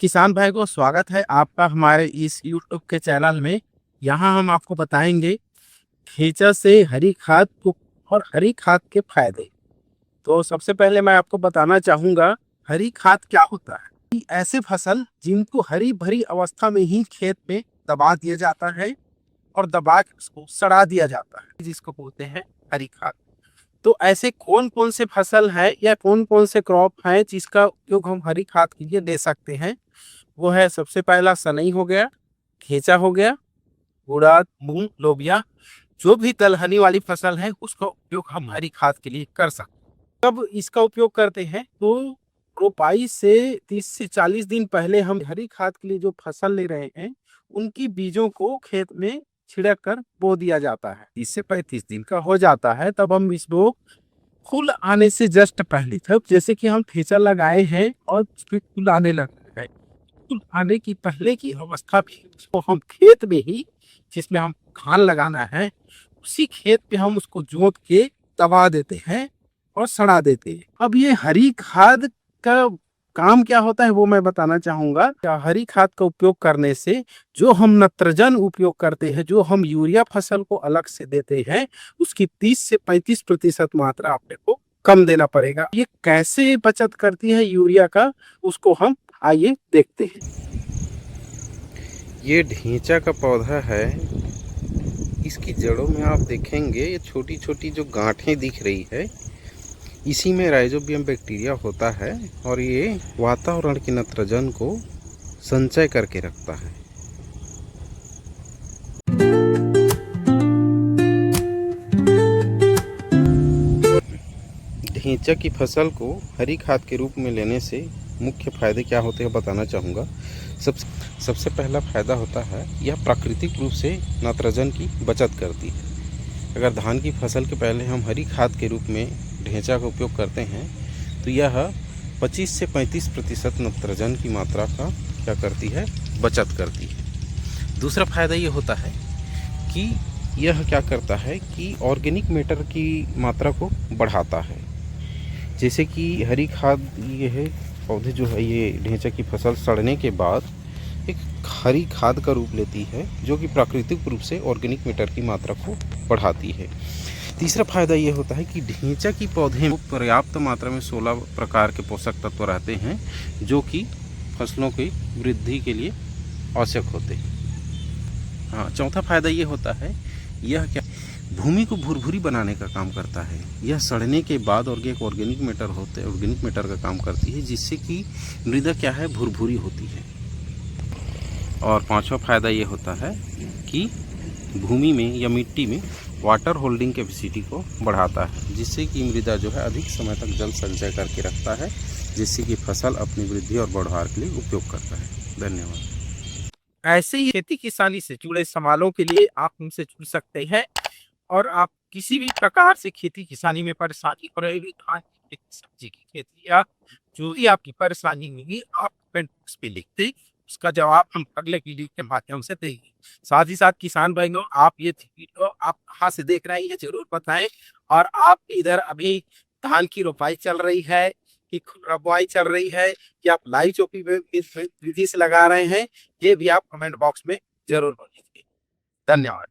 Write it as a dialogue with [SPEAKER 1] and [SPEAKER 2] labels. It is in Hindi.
[SPEAKER 1] किसान भाई को स्वागत है आपका हमारे इस YouTube के चैनल में। यहाँ हम आपको बताएंगे खींचा से हरी खाद को और हरी खाद के फायदे। तो सबसे पहले मैं आपको बताना चाहूंगा हरी खाद क्या होता है। कि ऐसे फसल जिनको हरी भरी अवस्था में ही खेत में दबा दिया जाता है और दबा के उसको सड़ा दिया जाता है, जिसको बोलते हैं हरी खाद। तो ऐसे कौन कौन से फसल है या कौन कौन से क्रॉप है जिसका उपयोग हम हरी खाद के लिए दे सकते हैं। वो है सबसे पहला सनई हो गया, घेचा हो गया, उड़द, मूंग, लोबिया, जो भी दलहनी वाली फसल है उसका उपयोग हम हरी खाद के लिए कर सकते हैं। कब इसका उपयोग करते हैं तो रोपाई से 30 से 40 दिन पहले हम हरी खाद के लिए जो फसल ले रहे हैं उनकी बीजों को खेत में छिड़क कर बो दिया जाता है। 30 से 35 दिन का हो जाता है तब हम इसको फूल आने से जस्ट पहले, तब जैसे कि हम ठेचा लगाए हैं और फिर फूल आने लगा है, फूल आने की पहले की अवस्था भी उसको हम खेत में ही, जिसमें हम धान लगाना है उसी खेत पे हम उसको जोत के दबा देते हैं और सड़ा देते हैं। अब ये हरी खाद का काम क्या होता है वो मैं बताना चाहूंगा। हरी खाद का उपयोग करने से जो हम नत्रजन उपयोग करते हैं, जो हम यूरिया फसल को अलग से देते हैं, उसकी 30 से 35% मात्रा अपने को कम देना पड़ेगा। ये कैसे बचत करती है यूरिया का, उसको हम आइए देखते हैं।
[SPEAKER 2] ये ढींचा का पौधा है। इसकी जड़ों में आप देखेंगे ये छोटी छोटी जो गांठें दिख रही है, इसी में राइजोबियम बैक्टीरिया होता है और ये वातावरण के नत्रजन को संचय करके रखता है। ढींचा की फसल को हरी खाद के रूप में लेने से मुख्य फायदे क्या होते हैं बताना चाहूँगा। सबसे पहला फायदा होता है यह प्राकृतिक रूप से नाइट्रोजन की बचत करती है। अगर धान की फसल के पहले हम हरी खाद के रूप में ढेंचा का उपयोग करते हैं तो यह 25 से 35% नाइट्रोजन की मात्रा का क्या करती है, बचत करती है। दूसरा फायदा ये होता है कि यह क्या करता है कि ऑर्गेनिक मैटर की मात्रा को बढ़ाता है। जैसे कि हरी खाद ये है, पौधे जो है ये ढेंचा की फसल सड़ने के बाद एक हरी खाद का रूप लेती है जो कि प्राकृतिक रूप से ऑर्गेनिक मैटर की मात्रा को बढ़ाती है। तीसरा फायदा ये होता है कि ढेंचा की पौधे में पर्याप्त मात्रा में 16 प्रकार के पोषक तत्व रहते हैं जो कि फसलों की वृद्धि के लिए आवश्यक होते हैं। हाँ, चौथा फायदा ये होता है यह क्या भूमि को भुरभुरी बनाने का काम करता है। यह सड़ने के बाद ऑर्गेनिक मैटर का काम करती है जिससे कि मृदा क्या है, भुरभुरी होती है। और पांचवा फायदा ये होता है कि भूमि में या मिट्टी में वाटर होल्डिंग कैपेसिटी को बढ़ाता है जिससे कि मृदा जो है अधिक समय तक जल संचय करके रखता है, जिससे कि फसल अपनी वृद्धि और बढ़वार के लिए उपयोग करता है। धन्यवाद।
[SPEAKER 1] ऐसे ही खेती किसानी से जुड़े सवालों के लिए आप हमसे जुड़ सकते हैं और आप किसी भी प्रकार से खेती किसानी में परेशानी हो रही है, धान की खेती, सब्जी की खेती या जो भी आपकी परेशानी होगी, आप कमेंट बॉक्स पे लिखते, उसका जवाब हम अगले वीडियो के माध्यम से देंगे। साथ ही साथ किसान भाइयों, आप ये वीडियो आप कहाँ से देख रहे हैं जरूर बताएं। और आप इधर अभी धान की रोपाई चल रही है कि बुआई चल रही है या आप लाई चौकी विधि से लगा रहे हैं, ये भी आप कमेंट बॉक्स में जरूर बताइए। धन्यवाद।